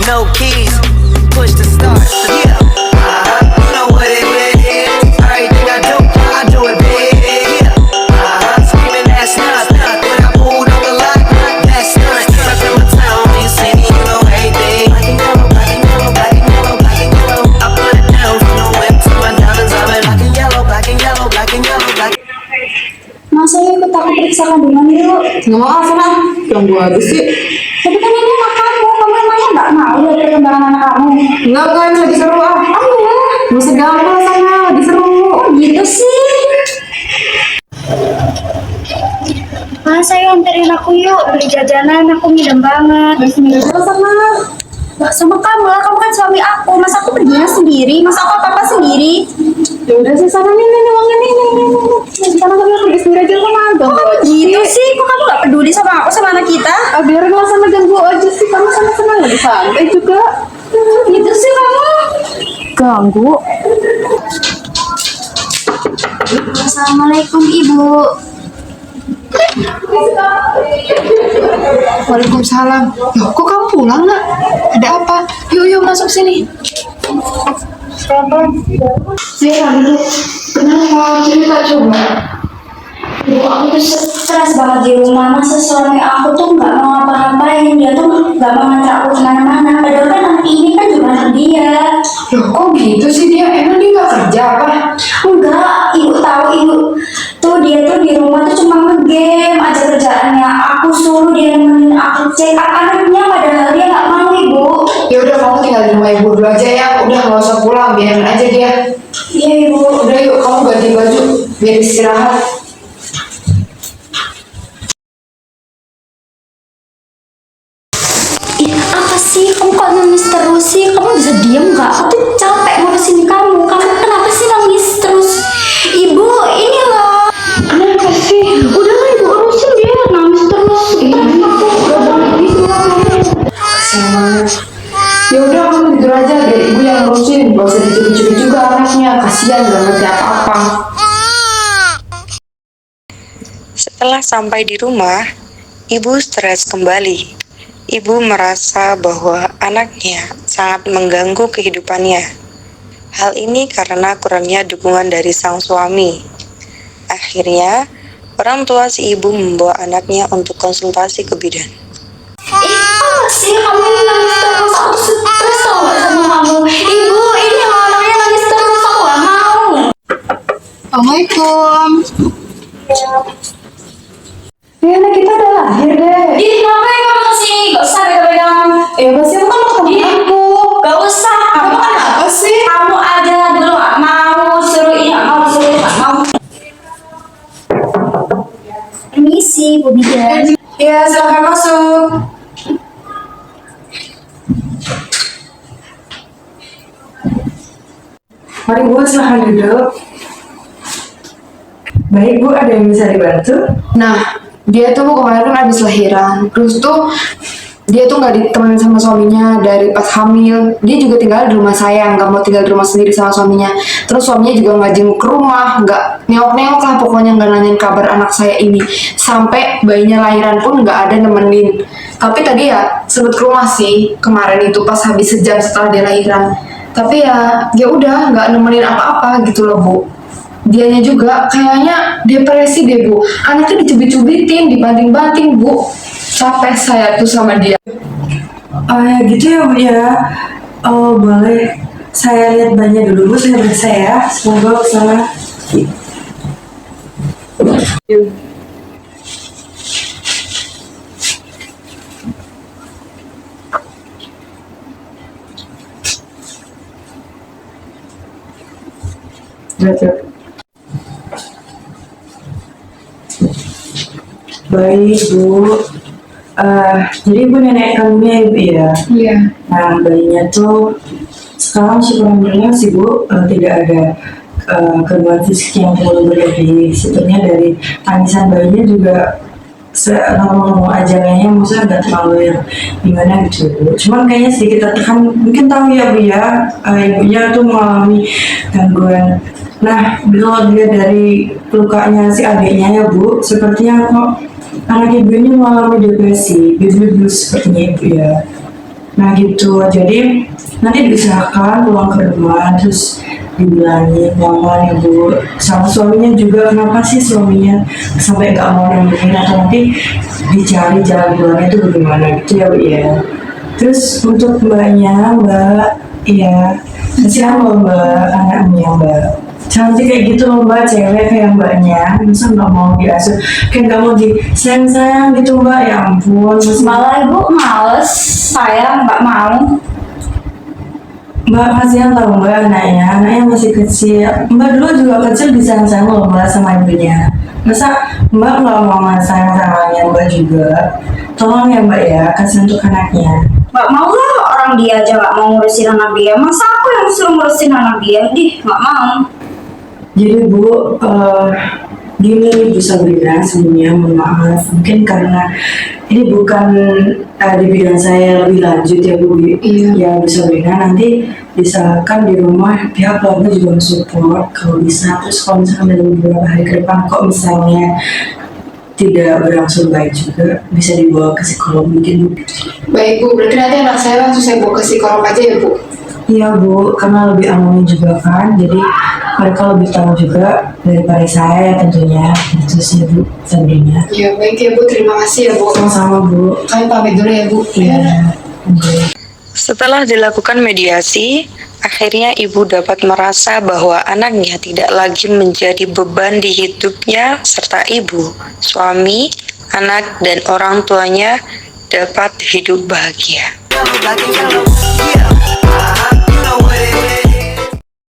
no keys, push the start. Yeah, you know what it is. Everything I do it big. Yeah, screaming that's not. When I pulled on the lot, that's not. Up in my town, you see me, you know everything. Black and yellow, black and yellow, black and yellow, black and yellow. I put it down from the whip to my diamonds. I've been black and yellow, black and yellow, black and yellow, black. Masa ya ikut aku periksa kandungan yuk? Nggak mau sana, ganggu aja sih. Tapi kan ini anak kamu emangnya nggak mau lihat perkembangan anak kamu? Enggak kan, lagi seru ah. Iya. Nggak usah ganggu sana, lagi seru. Oh gitu sih. Mas, ayo anterin aku yuk beli jajanan, aku ngidam banget. Nggak usah sana. Gak sama kamu lah, kamu kan suami aku. Masa aku perginya sendiri? Masa aku apa-apa sendiri? Ya udah sih sana nih uangnya nih. Sana kamu pergi sendiri aja sama Kok kamu gitu sih? Kok kamu gak peduli sama aku, sama anak kita? Biarin lah sama ganggu aja sih, kamu sama senang lagi santai juga. Gitu sih kamu. Ganggu. Assalamualaikum Ibu. Waalaikumsalam. Loh, kok kamu pulang nak? Ada apa? Yuk masuk sini. Ya dulu. Kenapa? Cerita coba. Ibu, aku tuh stres banget di rumah. Masa suami aku tuh gak mau ngapa-ngapain. Dia tuh gak mau ngantar aku kemana-mana. Padahal kan anak ini kan juga anak dia. Loh, kok gitu sih dia? Emang dia gak kerja apa? Enggak, Ibu tahu Ibu. Tuh dia tuh di rumah tuh cuma ngegame aja kerjaannya. Aku suruh dia nemenin aku check up anaknya, padahal dia nggak mau Ibu. Ya udah kamu tinggal di rumah ibu dulu aja ya. Udah nggak usah pulang, biarin aja dia. Iya Ibu. Udah yuk kamu ganti baju biar istirahat. Ih, apa sih? Kamu kok nangis terus sih? Kamu bisa diem nggak? Aku tuh capek ngurusin kamu. Kamu kenapa sih nangis terus? Ibu, ini loh. Kenapa sih? Udah lah Ibu urusin, dia nangis terus. Sama. Ya udah kamu tidur aja, biar ibu yang ngurusin. Gak usah dicubit-cubit juga anaknya. Kasihan gak ngerti apa-apa. Setelah sampai di rumah, ibu stres kembali. Ibu merasa bahwa anaknya sangat mengganggu kehidupannya. Hal ini karena kurangnya dukungan dari sang suami. Akhirnya, orang tua si ibu membawa anaknya untuk konsultasi ke bidan. Apa sih kamu ini nangis terus? Aku stres tau gak sama kamu. Ibu, ini loh anaknya nangis terus. Aku gak mau. Assalamualaikum. Ya anak kita udah lahir deh. Ih, ngapain kamu kesini? Gak usah pegang-pegang. Ya pasti aku kan mau ketemu aku. Gak usah. Kamu kan Apa sih? kamu aja dulu gak mau. Suruh ini gak mau, suruh ini gak mau. Permisi, Bu Bidan. Ya silakan masuk. Mari Bu, silahkan duduk. Baik Bu, ada yang bisa dibantu? Nah, dia tuh kemarin kan habis lahiran. Terus tuh dia tuh nggak ditemenin sama suaminya dari pas hamil. Dia juga tinggal di rumah saya, nggak mau tinggal di rumah sendiri sama suaminya. Terus suaminya juga nggak jenguk ke rumah, nggak nengok-nengok lah pokoknya, nggak nanyain kabar anak saya ini. Sampai bayinya lahiran pun nggak ada nemenin. Tapi tadi ya sempet ke rumah sih kemarin itu pas habis sejam setelah dia lahiran. Tapi ya udah nggak nemenin apa-apa gitu loh Bu. Dianya juga kayaknya depresi deh Bu. Anaknya dicubit-cubitin, dibanting-banting Bu. Capek saya tuh sama dia. Gitu ya Bu ya. Oh boleh. Saya lihat banyak dulu Bu, saya periksa ya. Semoga kesana. Baik Bu. Jadi Bu nenek kandungnya Ibu ya. Iya. Nah bayinya tuh sekarang syukur sih Bu, tidak ada gangguan fisik yang terlalu berlebih. Sebetulnya dari tangisan bayinya juga normal-normal aja, kayaknya maksudnya nggak terlalu yang gimana gitu Bu. Cuman kayaknya sedikit tertekan, mungkin tahu ya Bu ya, ibunya tuh mengalami gangguan. Nah, kalau dilihat dari lukanya si adiknya ya Bu, sepertinya kok anak ibu ini mengalami depresi, blues sepertinya Ibu ya. Nah gitu, jadi nanti diserahkan pulang ke rumah, terus dibilangin mohon ya bu, sama suaminya juga, kenapa sih suaminya sampai nggak mau nemenin, atau nanti dicari jalan keluarnya itu bagaimana gitu ya bu ya. Terus untuk mbak, ya kasihan loh mbak, anaknya mbak. Cantik kayak gitu loh mbak, cewek kayak mbaknya, masa nggak mau diasuh, kayak nggak mau disayang-sayang gitu mbak, ya ampun. Malah ibu males, saya nggak mau. Mbak kasihan tau mbak, anaknya masih kecil. Mbak dulu juga kecil disayang-sayang loh mbak sama ibunya. Masa mbak nggak mau sayang sama mbak juga? Tolong ya mbak ya, kasih untuk anaknya. Nggak mau lah, orang dia aja nggak mau ngurusin anak dia. Masa aku yang suruh ngurusin anak dia? Nggak mau. Jadi bu, gini Bu Sabrina, sebelumnya mohon maaf, mungkin karena ini bukan di bidang saya lebih lanjut ya Bu. Iya. Ya Bu Sabrina, nanti misalkan di rumah pihak keluarga juga mensupport kalau bisa. Terus kalau misalkan dalam beberapa hari ke depan kok misalnya tidak berangsur baik juga, bisa dibawa ke psikolog mungkin Bu. Baik Bu, berarti nanti anak saya langsung saya bawa ke psikolog aja ya Bu? Iya Bu, karena lebih aman juga kan, jadi mereka lebih tahu juga daripada saya tentunya. Itu sih Bu Sabrina. Ya baik ya Bu, terima kasih ya Bu. Sama-sama Bu. Kami pamit dulu ya Bu. Iya. Oke. Setelah dilakukan mediasi, akhirnya ibu dapat merasa bahwa anaknya tidak lagi menjadi beban di hidupnya, serta ibu, suami, anak, dan orang tuanya dapat hidup bahagia. Yellow, black and yellow. Yeah. You know what it is.